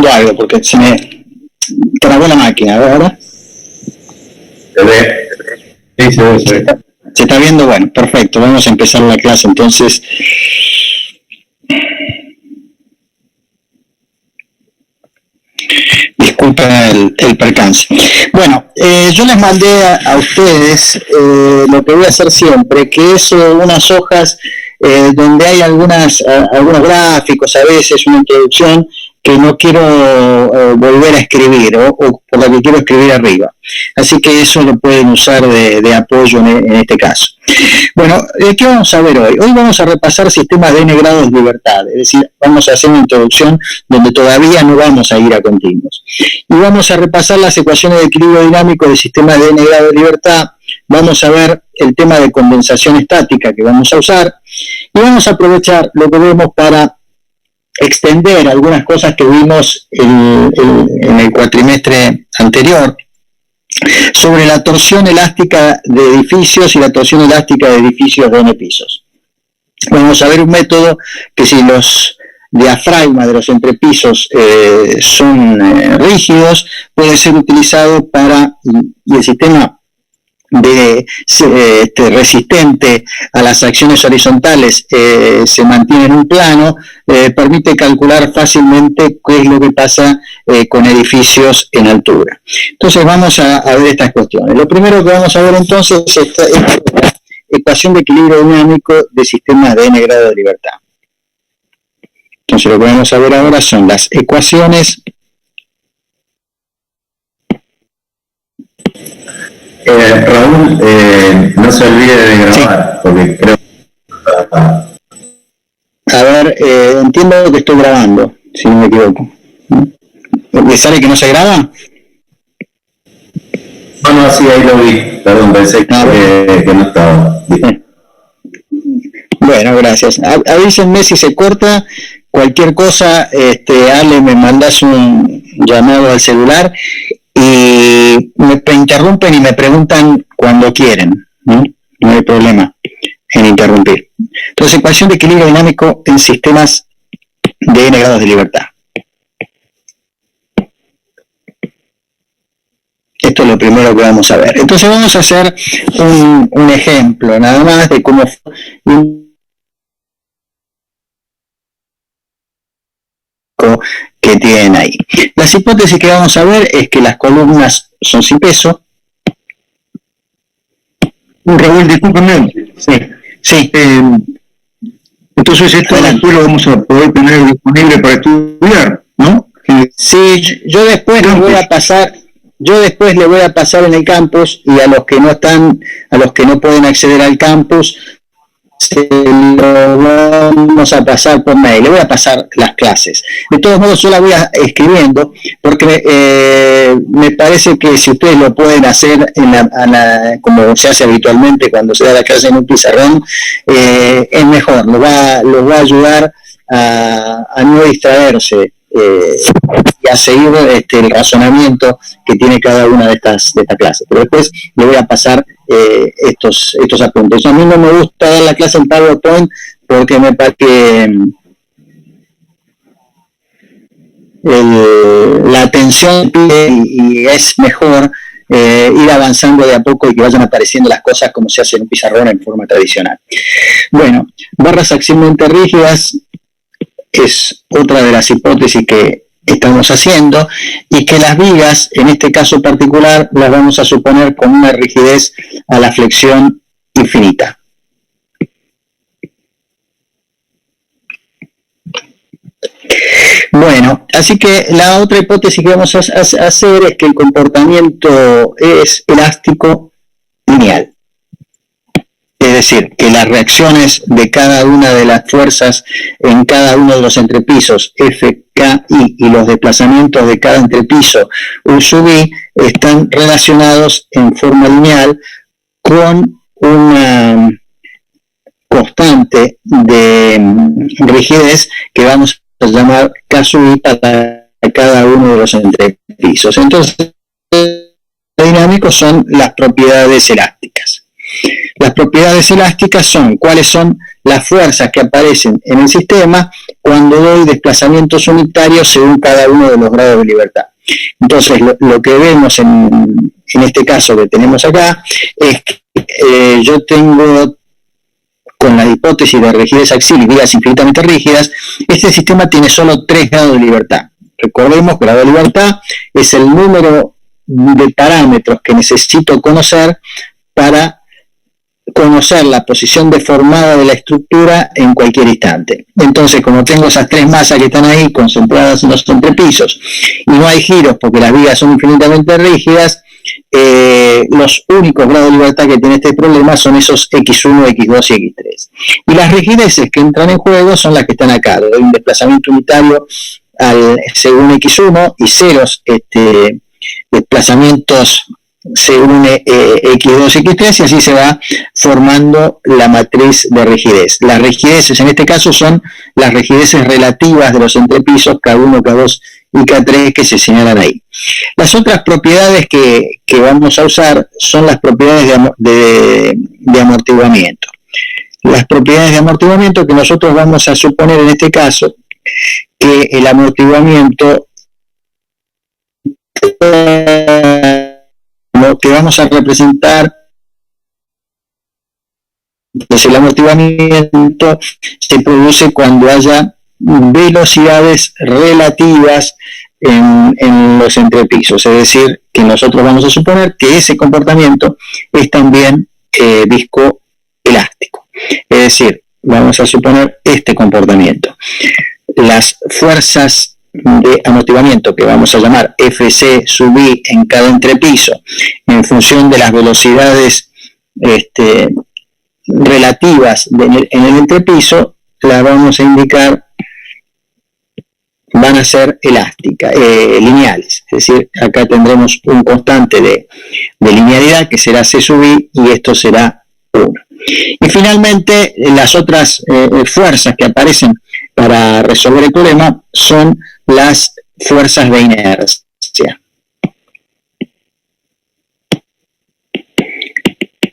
viendo algo, porque se me trabó la máquina, ¿verdad? Se ve. Sí, se ve, se ve. ¿Se está viendo? Bueno, perfecto. Vamos a empezar la clase entonces. Disculpen el percance. Bueno, yo les mandé a ustedes lo que voy a hacer siempre, que es unas hojas donde hay algunos gráficos, a veces una introducción que no quiero volver a escribir o por la que quiero escribir arriba. Así que eso lo pueden usar de apoyo en este caso. Bueno, ¿qué vamos a ver hoy? Hoy vamos a repasar sistemas de n grados de libertad, es decir, vamos a hacer una introducción donde todavía no vamos a ir a continuos. Y vamos a repasar las ecuaciones de equilibrio dinámico de sistemas de n grados de libertad, vamos a ver el tema de condensación estática que vamos a usar, y vamos a aprovechar lo que vemos para extender algunas cosas que vimos en el cuatrimestre anterior sobre la torsión elástica de edificios y la torsión elástica de edificios de n pisos. Vamos a ver un método que, si los diafragmas de los entrepisos son rígidos, puede ser utilizado para, y el sistema resistente a las acciones horizontales se mantiene en un plano, permite calcular fácilmente qué es lo que pasa con edificios en altura. Entonces vamos a ver estas cuestiones. Lo primero que vamos a ver entonces es la ecuación de equilibrio dinámico de sistemas de n grado de libertad. Entonces lo que vamos a ver ahora son las ecuaciones. Raúl, no se olvide de grabar, sí, porque creo que... A ver, entiendo que estoy grabando, si no me equivoco. ¿Me sale que no se graba? No, sí, ahí lo vi. Perdón, pensé que no estaba. Bueno, gracias. Avísenme si se corta. Cualquier cosa, Ale, me mandas un llamado al celular y me interrumpen y me preguntan cuando quieren, ¿no? No hay problema en interrumpir. Entonces, ecuación de equilibrio dinámico en sistemas de n grados de libertad. Esto es lo primero que vamos a ver. Entonces vamos a hacer un ejemplo nada más de cómo que tienen ahí. Las hipótesis que vamos a ver es que las columnas son sin peso. Raúl, discúlpame. Sí. Entonces esto después lo vamos a poder tener disponible para estudiar, ¿no? Sí, yo después le voy a pasar. Yo después le voy a pasar en el campus, y a los que no pueden acceder al campus, se lo vamos a pasar por mail. Le voy a pasar las clases. De todos modos, yo la voy escribiendo, porque me parece que si ustedes lo pueden hacer como se hace habitualmente cuando se da la clase en un pizarrón, es mejor. Los va a ayudar a no distraerse y a seguir el razonamiento que tiene cada una de estas clases. Pero después le voy a pasar estos apuntes. A mí no me gusta dar la clase en PowerPoint porque me parece que la atención y es mejor ir avanzando de a poco y que vayan apareciendo las cosas como se hace en un pizarrón en forma tradicional. Bueno, barras axialmente rígidas es otra de las hipótesis que estamos haciendo, y que las vigas, en este caso particular, las vamos a suponer con una rigidez a la flexión infinita. Bueno, así que la otra hipótesis que vamos a hacer es que el comportamiento es elástico lineal. Es decir, que las reacciones de cada una de las fuerzas en cada uno de los entrepisos, F, K, I, y los desplazamientos de cada entrepiso, U sub I, están relacionados en forma lineal con una constante de rigidez que vamos a llamar K sub I para cada uno de los entrepisos. Entonces, los dinámicos son las propiedades elásticas. Las propiedades elásticas son cuáles son las fuerzas que aparecen en el sistema cuando doy desplazamientos unitarios según cada uno de los grados de libertad. Entonces, lo que vemos en este caso que tenemos acá es que yo tengo, con la hipótesis de rigidez axial y vigas infinitamente rígidas, este sistema tiene solo 3 grados de libertad. Recordemos que grado de libertad es el número de parámetros que necesito conocer para conocer la posición deformada de la estructura en cualquier instante. Entonces, como tengo esas 3 masas que están ahí concentradas en los entrepisos y no hay giros porque las vigas son infinitamente rígidas, los únicos grados de libertad que tiene este problema son esos X1, X2 y X3. Y las rigideces que entran en juego son las que están acá. Doy un desplazamiento unitario según X1 y ceros desplazamientos según X2 y X3, y así se va formando la matriz de rigidez. Las rigideces en este caso son las rigideces relativas de los entrepisos K1, K2 y K3 que se señalan ahí. Las otras propiedades que vamos a usar son las propiedades de amortiguamiento. Las propiedades de amortiguamiento que nosotros vamos a suponer en este caso que el amortiguamiento lo que vamos a representar, pues el amortiguamiento se produce cuando haya velocidades relativas en los entrepisos, es decir, que nosotros vamos a suponer que ese comportamiento es también viscoelástico, es decir, vamos a suponer este comportamiento. Las fuerzas de amortiguamiento que vamos a llamar Fc sub I en cada entrepiso en función de las velocidades relativas en el entrepiso, las vamos a indicar, van a ser elásticas, lineales, es decir, acá tendremos un constante de linealidad que será C sub I y esto será 1. Y finalmente las otras fuerzas que aparecen para resolver el problema son las fuerzas de inercia.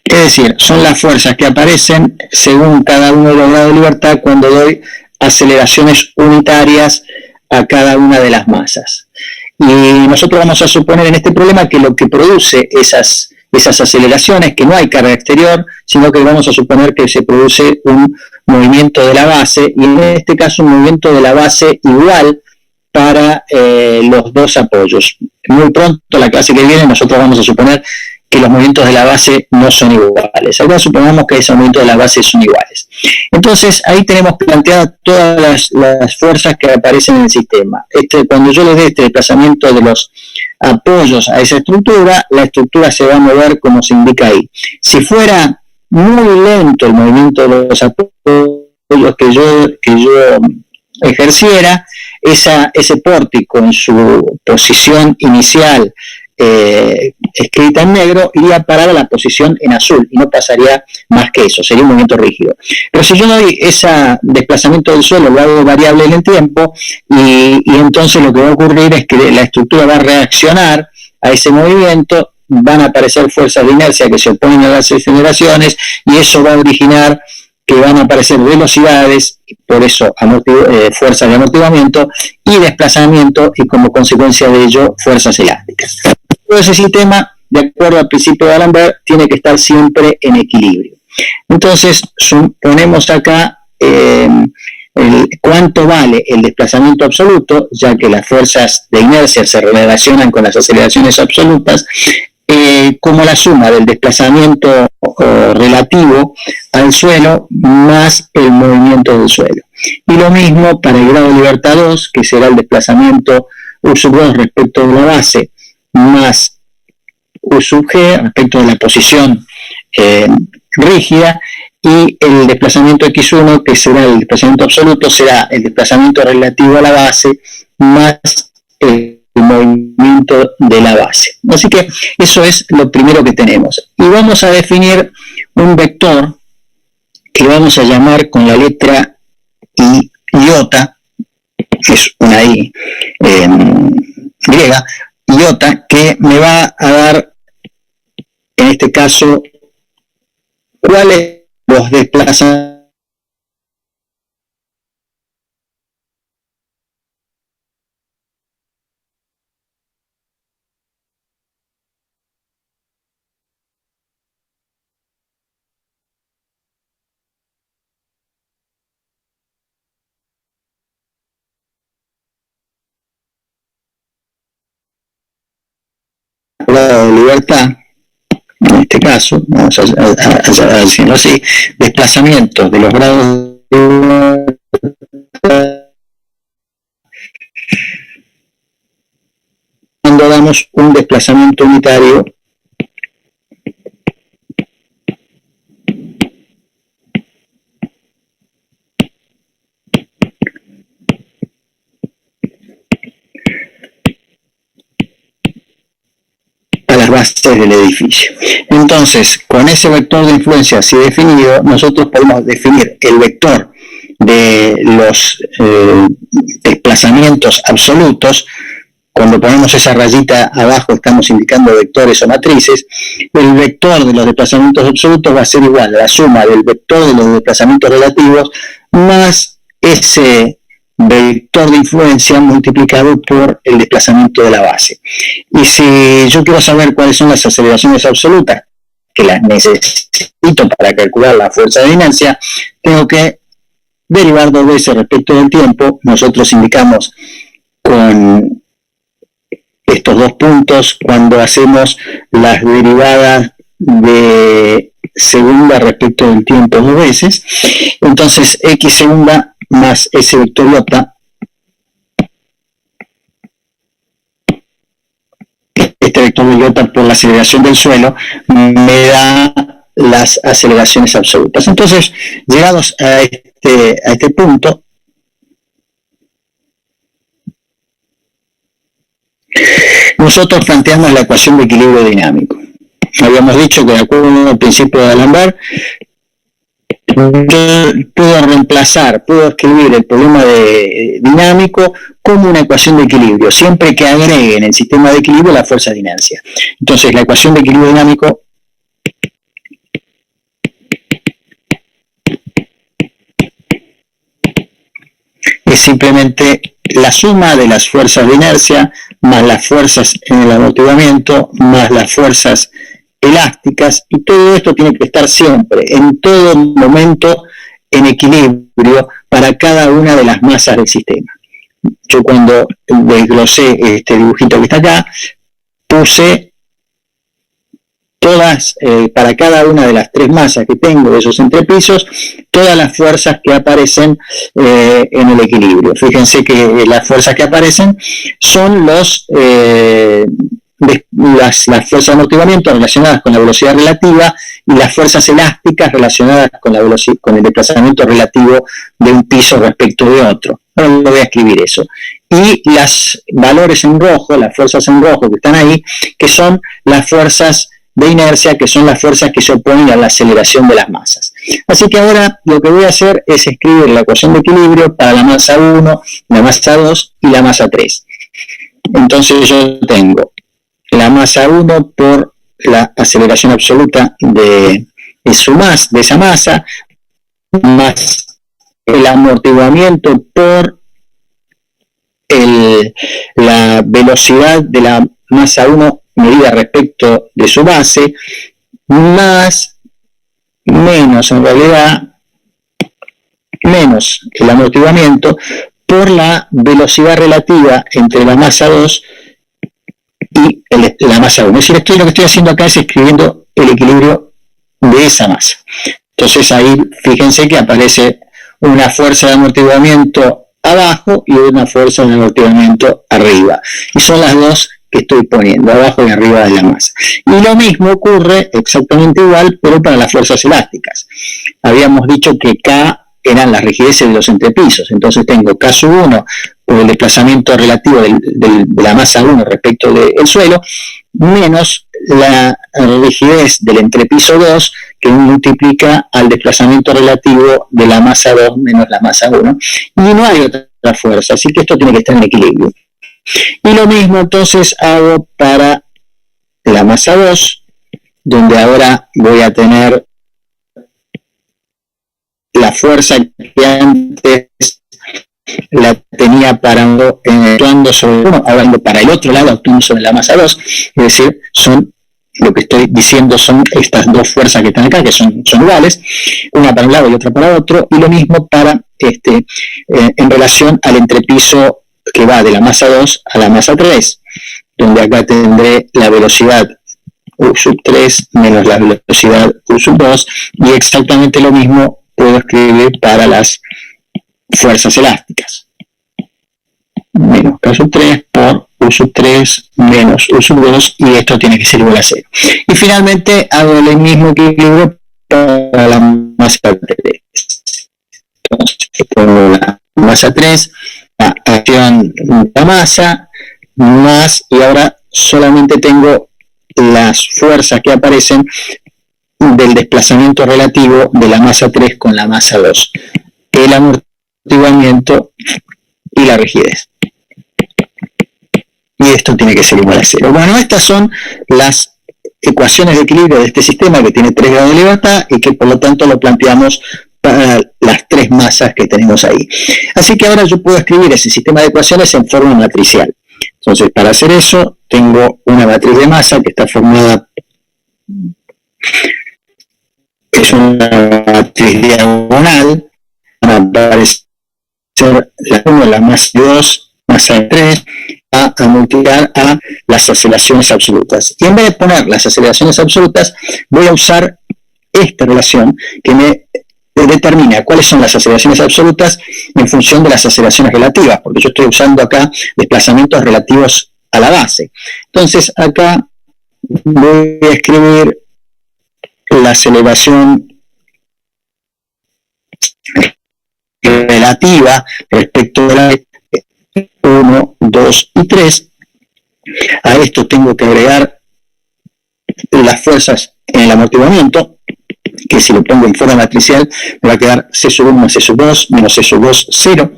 Es decir, son las fuerzas que aparecen según cada uno de los grados de libertad cuando doy aceleraciones unitarias a cada una de las masas. Y nosotros vamos a suponer en este problema que lo que produce esas aceleraciones, que no hay carga exterior, sino que vamos a suponer que se produce un movimiento de la base, y en este caso un movimiento de la base igual para los dos apoyos. Muy pronto, la clase que viene, nosotros vamos a suponer que los movimientos de la base no son iguales. Ahora supongamos que esos movimientos de la base son iguales. Entonces, ahí tenemos planteadas todas las fuerzas que aparecen en el sistema. Cuando yo le dé este desplazamiento de los apoyos a esa estructura, la estructura se va a mover como se indica ahí. Si fuera muy lento el movimiento de los apoyos que yo ejerciera, ese pórtico en su posición inicial escrita en negro iría a parar a la posición en azul y no pasaría más que eso, sería un movimiento rígido. Pero si yo doy ese desplazamiento del suelo, lo hago variable en el tiempo y entonces lo que va a ocurrir es que la estructura va a reaccionar a ese movimiento, van a aparecer fuerzas de inercia que se oponen a las aceleraciones y eso va a originar que van a aparecer velocidades, por eso fuerzas de amortiguamiento y desplazamiento y como consecuencia de ello fuerzas elásticas. Todo ese sistema, de acuerdo al principio de D'Alembert, tiene que estar siempre en equilibrio. Entonces, ponemos acá cuánto vale el desplazamiento absoluto, ya que las fuerzas de inercia se relacionan con las aceleraciones absolutas, como la suma del desplazamiento relativo al suelo más el movimiento del suelo. Y lo mismo para el grado de libertad 2, que será el desplazamiento U sub 2 respecto de la base, más U sub G respecto de la posición rígida, y el desplazamiento X1, que será el desplazamiento absoluto, será el desplazamiento relativo a la base más el movimiento de la base. Así que eso es lo primero que tenemos. Y vamos a definir un vector que vamos a llamar con la letra iota, que es una I griega, iota, que me va a dar, en este caso, cuáles los desplazamientos de libertad, en este caso, vamos a decirlo así, desplazamientos de los grados de cuando damos un desplazamiento unitario a las bases del edificio. Entonces, con ese vector de influencia así definido, nosotros podemos definir el vector de los desplazamientos absolutos. Cuando ponemos esa rayita abajo estamos indicando vectores o matrices. El vector de los desplazamientos absolutos va a ser igual a la suma del vector de los desplazamientos relativos más ese vector de influencia multiplicado por el desplazamiento de la base. Y si yo quiero saber cuáles son las aceleraciones absolutas, que las necesito para calcular la fuerza de inercia, tengo que derivar dos veces respecto del tiempo. Nosotros indicamos con estos dos puntos cuando hacemos las derivadas de segunda respecto del tiempo dos veces. Entonces x segunda más s vector iota, este vector de iota por la aceleración del suelo me da las aceleraciones absolutas. Entonces, llegados a este punto, nosotros planteamos la ecuación de equilibrio dinámico. Habíamos dicho que de acuerdo al principio de D'Alembert, yo puedo escribir el problema de dinámico como una ecuación de equilibrio, siempre que agregue en el sistema de equilibrio la fuerza de inercia. Entonces, la ecuación de equilibrio dinámico es simplemente la suma de las fuerzas de inercia más las fuerzas en el amortiguamiento más las fuerzas elásticas, y todo esto tiene que estar siempre, en todo momento, en equilibrio para cada una de las masas del sistema. Yo cuando desglosé este dibujito que está acá, puse todas, para cada una de las tres masas que tengo de esos entrepisos, todas las fuerzas que aparecen en el equilibrio. Fíjense que las fuerzas que aparecen son las fuerzas de amortiguamiento relacionadas con la velocidad relativa y las fuerzas elásticas relacionadas con el desplazamiento relativo de un piso respecto de otro. Ahora no voy a escribir eso. Y las valores en rojo, las fuerzas en rojo que están ahí, que son las fuerzas de inercia, que son las fuerzas que se oponen a la aceleración de las masas. Así que ahora lo que voy a hacer es escribir la ecuación de equilibrio para la masa 1, la masa 2 y la masa 3. Entonces yo tengo la masa 1 por la aceleración absoluta de esa masa, más el amortiguamiento por la velocidad de la masa 1 medida respecto de su base, menos el amortiguamiento por la velocidad relativa entre la masa 2 y la masa 1. Es decir, lo que estoy haciendo acá es escribiendo el equilibrio de esa masa. Entonces ahí fíjense que aparece una fuerza de amortiguamiento abajo y una fuerza de amortiguamiento arriba. Y son las dos que estoy poniendo, abajo y arriba de la masa. Y lo mismo ocurre exactamente igual, pero para las fuerzas elásticas. Habíamos dicho que K eran las rigideces de los entrepisos. Entonces tengo K sub 1 por el desplazamiento relativo de la masa 1 respecto del suelo, menos la rigidez del entrepiso 2, que multiplica al desplazamiento relativo de la masa 2 menos la masa 1. Y no hay otra fuerza, así que esto tiene que estar en equilibrio. Y lo mismo entonces hago para la masa 2, donde ahora voy a tener la fuerza que antes la tenía parando, actuando sobre uno, ahora ando para el otro lado, actuando sobre la masa 2, es decir, lo que estoy diciendo son estas dos fuerzas que están acá, que son iguales, una para un lado y otra para otro, y lo mismo para en relación al entrepiso que va de la masa 2 a la masa 3, donde acá tendré la velocidad U sub 3 menos la velocidad U sub 2, y exactamente lo mismo puedo escribir para las fuerzas elásticas. Menos K sub 3 por U sub 3 menos U sub 2, y esto tiene que ser igual a 0. Y finalmente hago el mismo equilibrio para la masa 3. Entonces, pongo la masa 3, la acción de la masa, más, y ahora solamente tengo las fuerzas que aparecen del desplazamiento relativo de la masa 3 con la masa 2, el amortiguamiento y la rigidez. Y esto tiene que ser igual a 0. Bueno, estas son las ecuaciones de equilibrio de este sistema, que tiene 3 grados de libertad y que por lo tanto lo planteamos para las 3 masas que tenemos ahí. Así que ahora yo puedo escribir ese sistema de ecuaciones en forma matricial. Entonces, para hacer eso, tengo una matriz de masa que está formada, es una matriz diagonal, va a aparecer la 1, la masa 2, masa 3, a multiplicar a las aceleraciones absolutas. Y en vez de poner las aceleraciones absolutas, voy a usar esta relación que me determina cuáles son las aceleraciones absolutas en función de las aceleraciones relativas, porque yo estoy usando acá desplazamientos relativos a la base. Entonces acá voy a escribir la aceleración relativa respecto de la 1, 2 y 3. A esto tengo que agregar las fuerzas en el amortiguamiento, que si lo pongo en forma matricial me va a quedar C sub 1 más C sub 2 menos C sub 2, 0,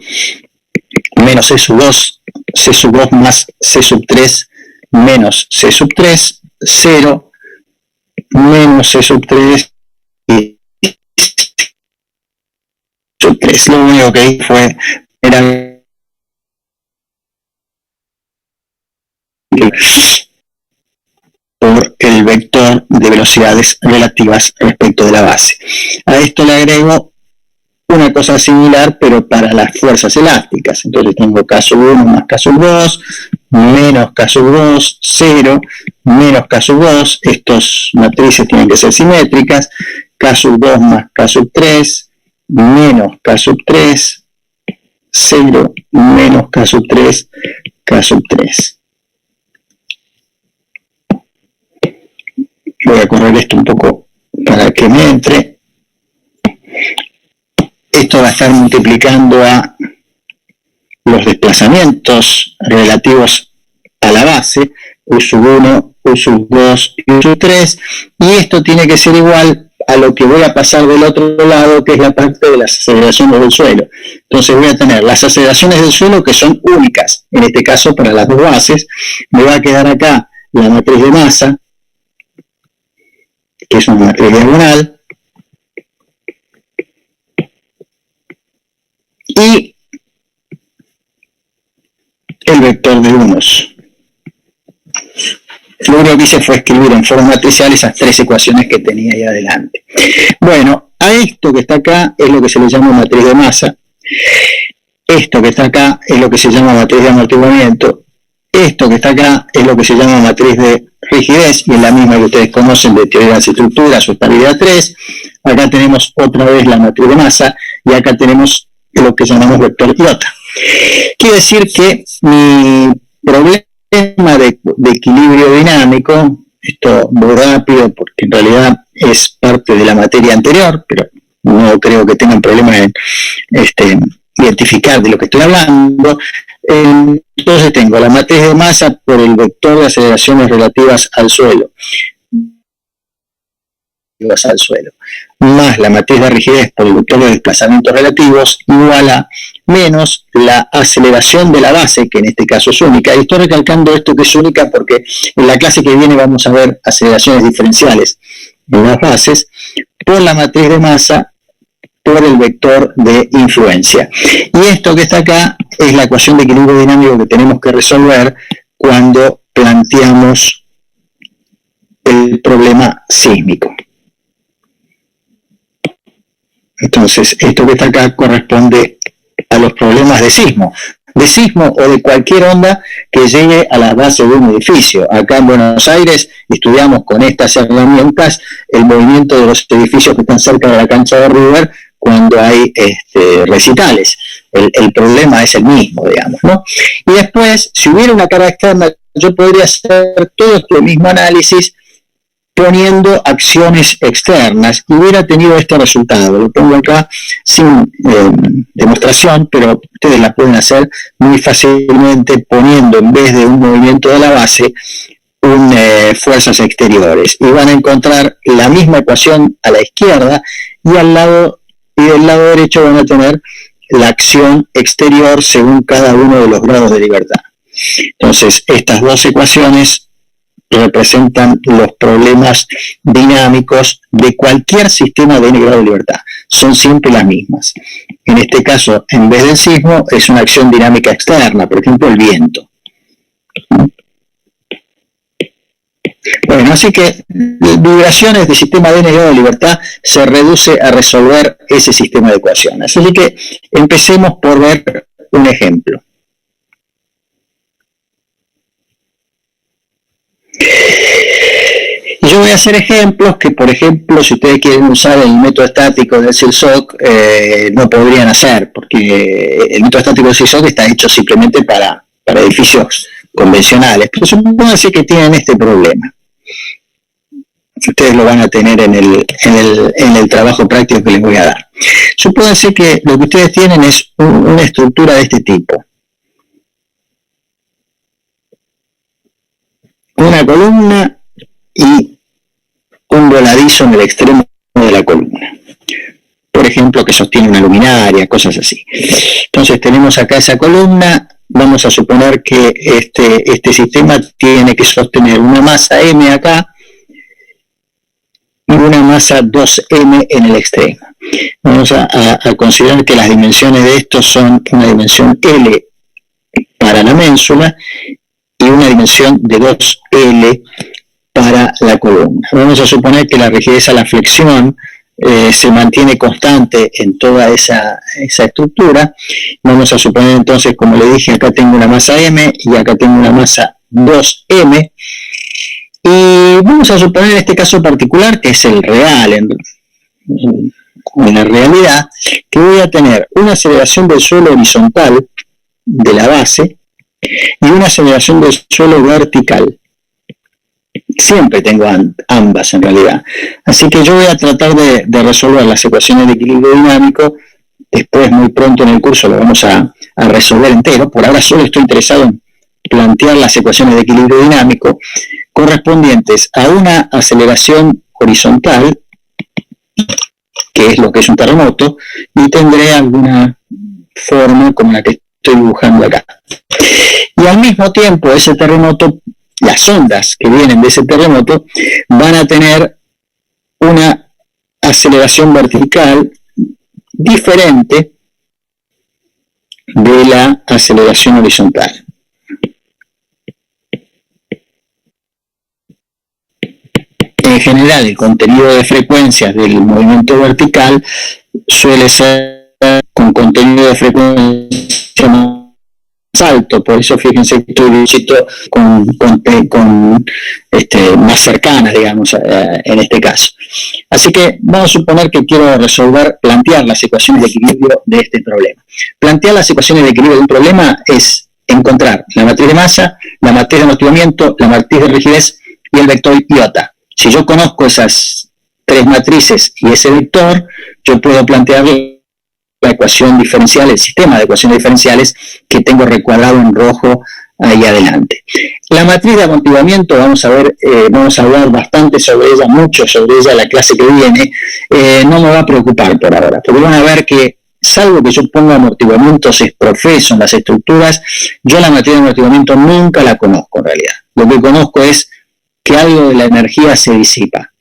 menos C sub 2, C sub 2 más C sub 3 menos C sub 3, 0, menos C sub 3 y sub 3. Lo único que hice era por el vector de velocidades relativas respecto de la base. A esto le agrego una cosa similar, pero para las fuerzas elásticas. Entonces tengo K sub 1 más K sub 2, menos K sub 2, 0, menos K sub 2. Estos matrices tienen que ser simétricas. K sub 2 más K sub 3, menos K sub 3, 0, menos K sub 3, K sub 3. Voy a correr esto un poco para que me entre. Esto va a estar multiplicando a los desplazamientos relativos a la base, U sub 1, U sub 2 y U sub 3, y esto tiene que ser igual a lo que voy a pasar del otro lado, que es la parte de las aceleraciones del suelo. Entonces voy a tener las aceleraciones del suelo, que son únicas, en este caso para las dos bases. Me va a quedar acá la matriz de masa, que es una matriz diagonal, y el vector de unos. Lo único que hice fue escribir en forma matricial esas 3 ecuaciones que tenía ahí adelante. Bueno, a esto que está acá es lo que se le llama matriz de masa. Esto que está acá es lo que se llama matriz de amortiguamiento. Esto que está acá es lo que se llama matriz de rigidez, y es la misma que ustedes conocen de teoría de las estructuras o estabilidad 3. Acá tenemos otra vez la matriz de masa, y acá tenemos lo que llamamos vector iota. Quiere decir que mi problema de equilibrio dinámico, esto muy rápido porque en realidad es parte de la materia anterior, pero no creo que tengan problema en identificar de lo que estoy hablando. Entonces tengo la matriz de masa por el vector de aceleraciones relativas al suelo, más la matriz de rigidez por el vector de desplazamientos relativos, igual a menos la aceleración de la base, que en este caso es única. Y estoy recalcando esto que es única porque en la clase que viene vamos a ver aceleraciones diferenciales en las bases, por la matriz de masa por el vector de influencia. Y esto que está acá es la ecuación de equilibrio dinámico que tenemos que resolver cuando planteamos el problema sísmico. Entonces, esto que está acá corresponde a los problemas de sismo o de cualquier onda que llegue a la base de un edificio. Acá en Buenos Aires estudiamos con estas herramientas el movimiento de los edificios que están cerca de la cancha de River cuando hay recitales. El problema es el mismo, digamos, ¿no? Y después, si hubiera una carga externa, yo podría hacer todo este mismo análisis poniendo acciones externas y hubiera tenido este resultado. Lo pongo acá sin demostración, pero ustedes la pueden hacer muy fácilmente poniendo, en vez de un movimiento de la base, fuerzas exteriores. Y van a encontrar la misma ecuación a la izquierda y del lado derecho van a tener la acción exterior según cada uno de los grados de libertad. Entonces, estas dos ecuaciones representan los problemas dinámicos de cualquier sistema de n grado de libertad. Son siempre las mismas. En este caso, en vez del sismo, es una acción dinámica externa, por ejemplo, el viento. Bueno, así que vibraciones de sistema de n grado de libertad se reduce a resolver ese sistema de ecuaciones. Así que empecemos por ver un ejemplo. Yo voy a hacer ejemplos que, por ejemplo, si ustedes quieren usar el método estático del SILSOC, no podrían hacer, porque el método estático del SILSOC está hecho simplemente para edificios convencionales. Pero supónganse que tienen este problema. Ustedes lo van a tener en el trabajo práctico que les voy a dar. Supónganse que lo que ustedes tienen es una estructura de este tipo. Una columna y un voladizo en el extremo de la columna. Por ejemplo, que sostiene una luminaria, cosas así. Entonces tenemos acá esa columna, vamos a suponer que este sistema tiene que sostener una masa M acá y una masa 2M en el extremo. Vamos a considerar que las dimensiones de esto son una dimensión L para la ménsula y una dimensión de 2L para la columna. Vamos a suponer que la rigidez a la flexión se mantiene constante en toda esa estructura. Vamos a suponer entonces, como le dije, acá tengo una masa M y acá tengo una masa 2M. Y vamos a suponer en este caso particular, que es el real, en la realidad, que voy a tener una aceleración del suelo horizontal de la base y una aceleración del suelo vertical. Siempre tengo ambas en realidad. Así que yo voy a tratar de resolver las ecuaciones de equilibrio dinámico. Después, muy pronto en el curso, lo vamos a resolver entero. Por ahora solo estoy interesado en plantear las ecuaciones de equilibrio dinámico correspondientes a una aceleración horizontal, que es lo que es un terremoto, y tendré alguna forma como la que estoy dibujando acá. Y al mismo tiempo, ese terremoto, las ondas que vienen de ese terremoto van a tener una aceleración vertical diferente de la aceleración horizontal. En general, el contenido de frecuencias del movimiento vertical suele ser con contenido de frecuencia más alto, por eso fíjense que estoy más cercanas, digamos, en este caso. Así que vamos a suponer que quiero plantear las ecuaciones de equilibrio de este problema. Plantear las ecuaciones de equilibrio de un problema es encontrar la matriz de masa, la matriz de amortiguamiento, la matriz de rigidez y el vector iota. Si yo conozco esas tres matrices y ese vector, yo puedo plantear la ecuación diferencial, el sistema de ecuaciones diferenciales que tengo recuadrado en rojo ahí adelante. La matriz de amortiguamiento, vamos a hablar bastante sobre ella, mucho sobre ella en la clase que viene. No me va a preocupar por ahora, porque van a ver que, salvo que yo ponga amortiguamientos profeso en las estructuras, yo la matriz de amortiguamiento nunca la conozco en realidad. Lo que conozco es que algo de la energía se disipa.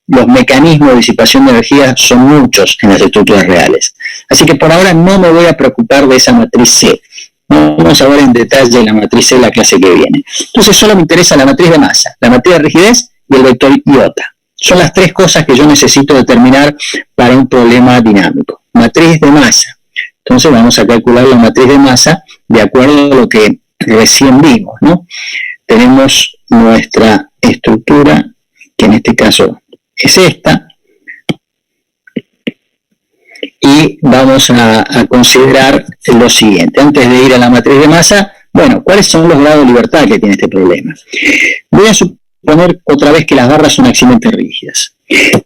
los mecanismos de disipación de energía son muchos en las estructuras reales. Así que por ahora no me voy a preocupar de esa matriz C. Vamos a ver en detalle la matriz C la clase que viene. Entonces solo me interesa la matriz de masa, la matriz de rigidez y el vector iota. Son las tres cosas que yo necesito determinar para un problema dinámico. Matriz de masa. Entonces vamos a calcular la matriz de masa de acuerdo a lo que recién vimos, ¿no? Tenemos nuestra estructura, que en este caso es esta, y vamos a considerar lo siguiente. Antes de ir a la matriz de masa, bueno, ¿cuáles son los grados de libertad que tiene este problema? Voy a suponer otra vez que las barras son axialmente rígidas.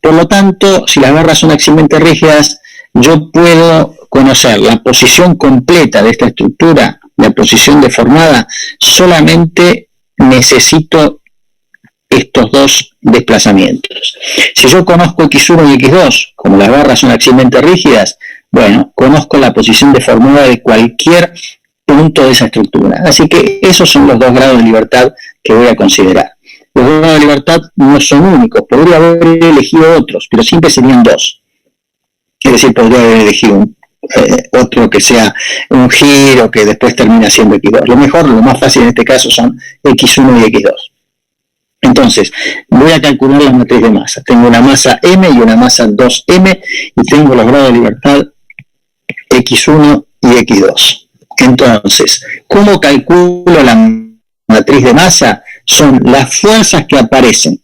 Por lo tanto, si las barras son axialmente rígidas, yo puedo conocer la posición completa de esta estructura, la posición deformada, solamente necesito estos dos desplazamientos. Si yo conozco x1 y x2, como las barras son axialmente rígidas, bueno, conozco la posición deformada de cualquier punto de esa estructura. Así que esos son los dos grados de libertad que voy a considerar. Los grados de libertad no son únicos, podría haber elegido otros, pero siempre serían dos. Es decir, podría haber elegido otro que sea un giro que después termina siendo x2. Lo mejor, lo más fácil en este caso son x1 y x2. Entonces, voy a calcular la matriz de masa. Tengo una masa m y una masa 2m y tengo los grados de libertad x1 y x2. Entonces, ¿cómo calculo la matriz de masa? Son las fuerzas que aparecen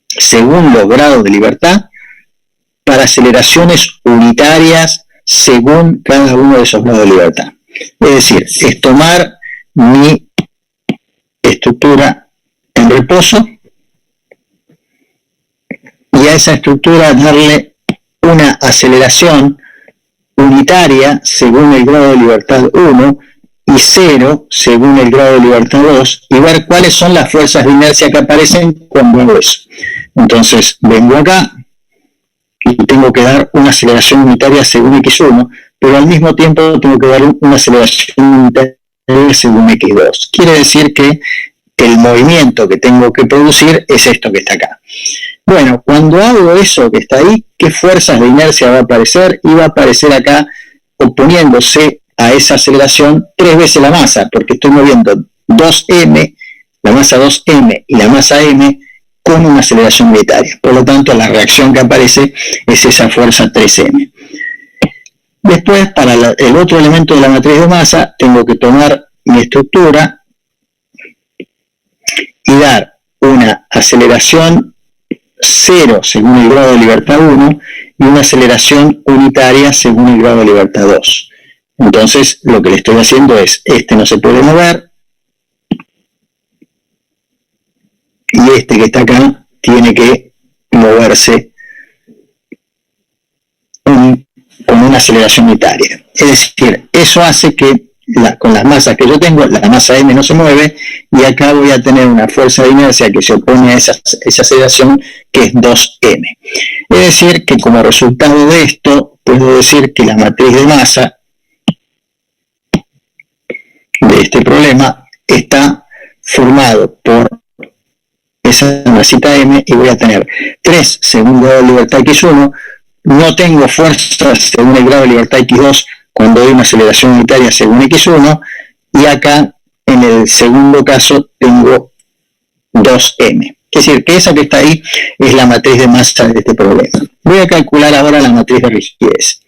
según los grados de libertad para aceleraciones unitarias según cada uno de esos grados de libertad. Es decir, es tomar mi estructura en reposo y a esa estructura darle una aceleración unitaria según el grado de libertad 1 y 0 según el grado de libertad 2 y ver cuáles son las fuerzas de inercia que aparecen cuando hago eso. Entonces vengo acá y tengo que dar una aceleración unitaria según x1, pero al mismo tiempo tengo que dar una aceleración unitaria según x2. Quiere decir que el movimiento que tengo que producir es esto que está acá. Bueno, cuando hago eso que está ahí, ¿qué fuerzas de inercia va a aparecer? Y va a aparecer acá oponiéndose a esa aceleración 3 veces la masa, porque estoy moviendo 2m, la masa 2m y la masa m con una aceleración unitaria. Por lo tanto, la reacción que aparece es esa fuerza 3m. Después, para el otro elemento de la matriz de masa, tengo que tomar mi estructura y dar una aceleración 0 según el grado de libertad 1 y una aceleración unitaria según el grado de libertad 2. Entonces, lo que le estoy haciendo es, este no se puede mover, y este que está acá tiene que moverse con una aceleración unitaria. Es decir, eso hace que con las masas que yo tengo, la masa m no se mueve, y acá voy a tener una fuerza de inercia que se opone a esa aceleración, que es 2m. Es decir, que como resultado de esto, puedo decir que la matriz de masa de este problema está formado por esa masita m, y voy a tener 3 según el grado de libertad x1, no tengo fuerzas según el grado de libertad x2 cuando doy una aceleración unitaria según x1, y acá en el segundo caso tengo 2m. Es decir, que esa que está ahí es la matriz de masa de este problema. Voy a calcular ahora la matriz de rigidez.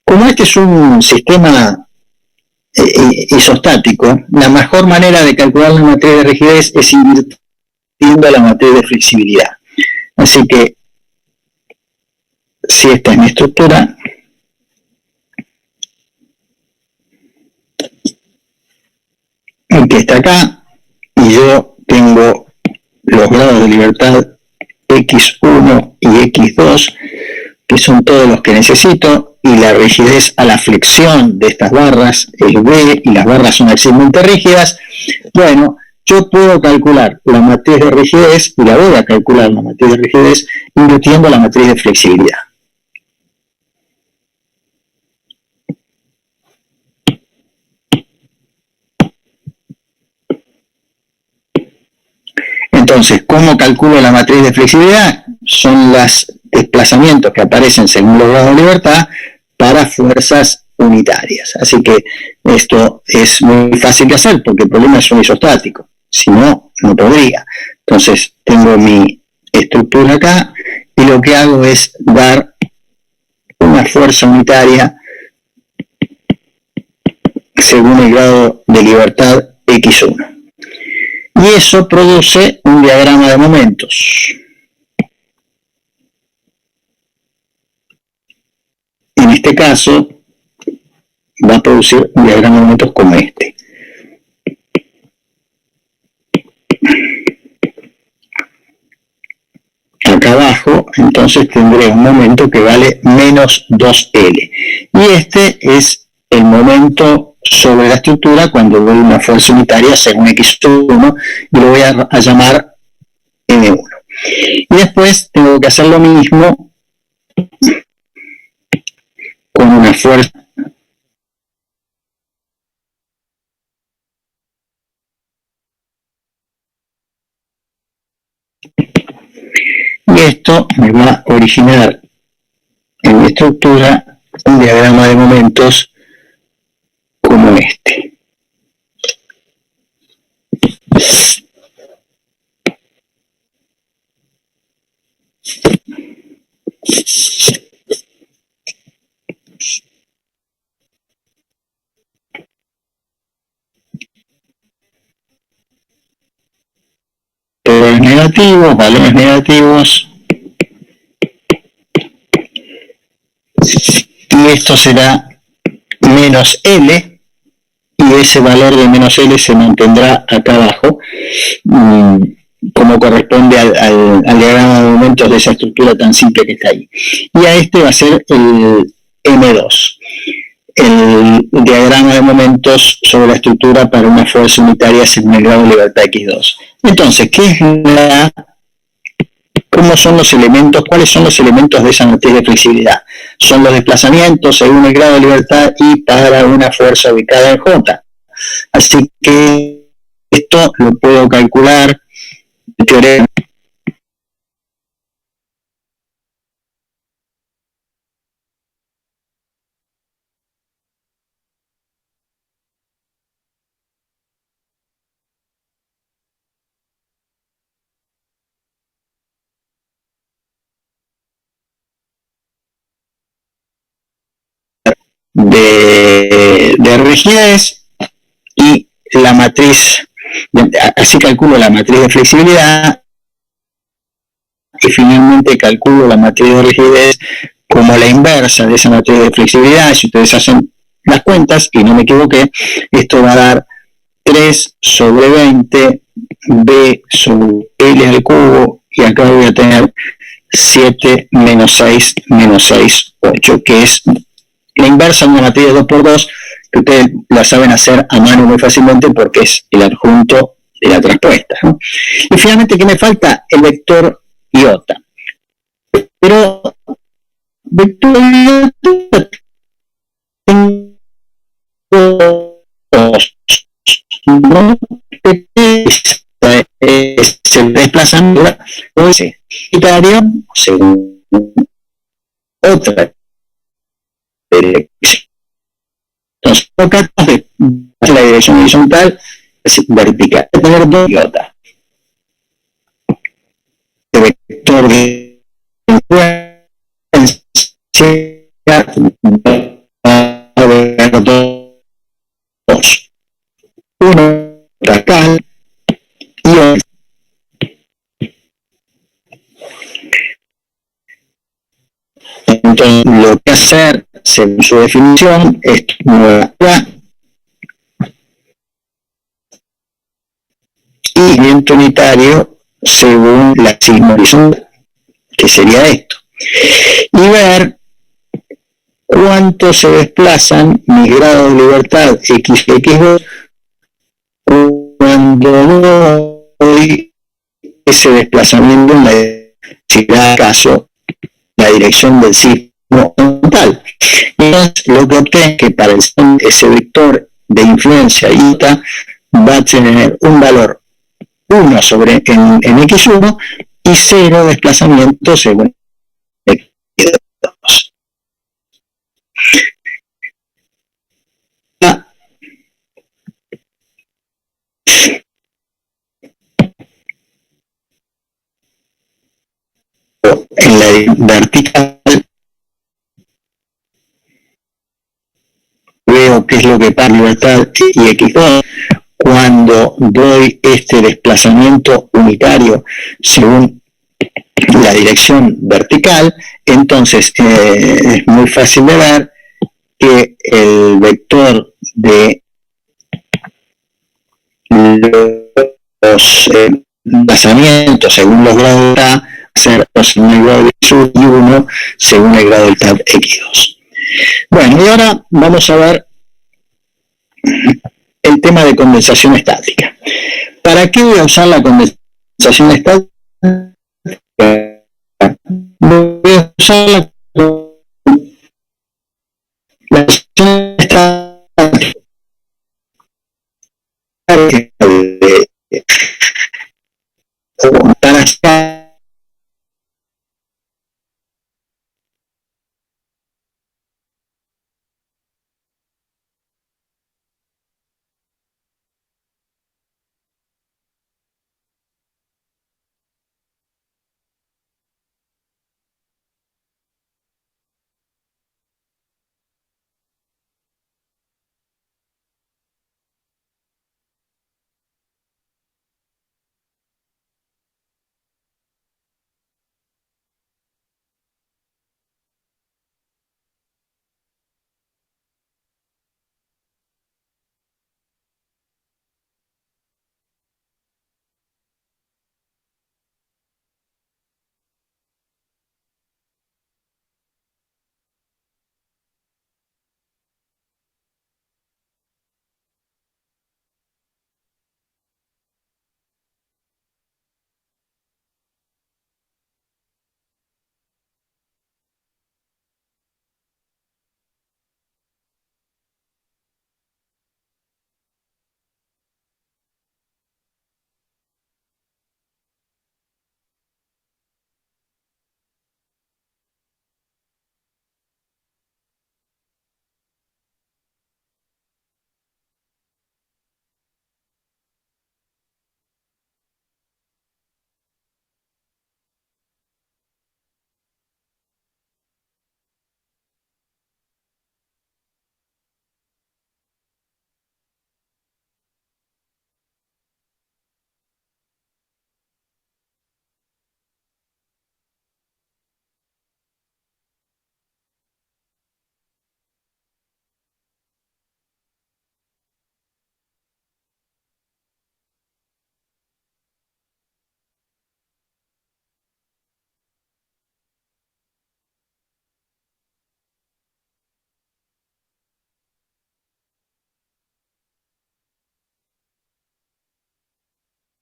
Como este es un sistema isostático, la mejor manera de calcular la matriz de rigidez es invirtiendo la matriz de flexibilidad. Así que, si esta es mi estructura, que está acá, y yo tengo los grados de libertad x1 y x2, que son todos los que necesito, y la rigidez a la flexión de estas barras es B, y las barras son axialmente rígidas. Bueno, yo puedo calcular la matriz de rigidez, y la voy a calcular la matriz de rigidez, invirtiendo la matriz de flexibilidad. Entonces, ¿cómo calculo la matriz de flexibilidad? Son los desplazamientos que aparecen según los grados de libertad para fuerzas unitarias. Así que esto es muy fácil de hacer porque el problema es un isostático. Si no, no podría. Entonces, tengo mi estructura acá y lo que hago es dar una fuerza unitaria según el grado de libertad X1. Y eso produce un diagrama de momentos. En este caso, va a producir un diagrama de momentos como este. Acá abajo, entonces tendré un momento que vale menos 2L. Y este es el momento sobre la estructura cuando doy una fuerza unitaria según X1 y lo voy a llamar M1. Y después tengo que hacer lo mismo con una fuerza y esto me va a originar en mi estructura un diagrama de momentos como este. Valores negativos, y esto será menos L, y ese valor de menos L se mantendrá acá abajo, como corresponde al diagrama de momentos de esa estructura tan simple que está ahí. Y a este va a ser el M2, el diagrama de momentos sobre la estructura para una fuerza unitaria según el grado de libertad X2. Entonces, ¿cómo son los elementos? ¿Cuáles son los elementos de esa matriz de flexibilidad? Son los desplazamientos según el grado de libertad y para una fuerza ubicada en J. Así que esto lo puedo calcular el teorema de rigidez y la matriz, así calculo la matriz de flexibilidad y finalmente calculo la matriz de rigidez como la inversa de esa matriz de flexibilidad. Si ustedes hacen las cuentas y no me equivoqué, esto va a dar 3 sobre 20 B sobre L al cubo, y acá voy a tener 7 menos 6 menos 6, 8, que es la inversa de una matriz de 2×2, que ustedes la saben hacer a mano muy fácilmente porque es el adjunto de la traspuesta, ¿no? Y finalmente, ¿qué me falta? El vector iota. Pero vector iota tengo dos, ¿no? Es el desplazamiento unitario según otra dirección. Entonces, acá la dirección horizontal es vertical. Voy a tener dos iotas. El vector de influencia va a haber dos. Uno radical y otro. Entonces, lo que hacer, según su definición, es nueva y viento unitario según la sigma horizontal, que sería esto. Y ver cuánto se desplazan mi grado de libertad X y X2 cuando doy ese desplazamiento en la dirección, caso la dirección del signo horizontal. Entonces, lo que obtengo es que para ese vector de influencia iota va a tener un valor 1 sobre en X1 y 0 desplazamiento según X2. En la vertical veo qué es lo que pasa libertad y X2 cuando doy este desplazamiento unitario según la dirección vertical. Entonces es muy fácil de ver que el vector de los desplazamientos según los grados de A ser según el grado del sur y 1 según el grado del tab X2. Bueno, y ahora vamos a ver el tema de condensación estática. ¿Para qué voy a usar la condensación estática? Voy a usar la condensación estática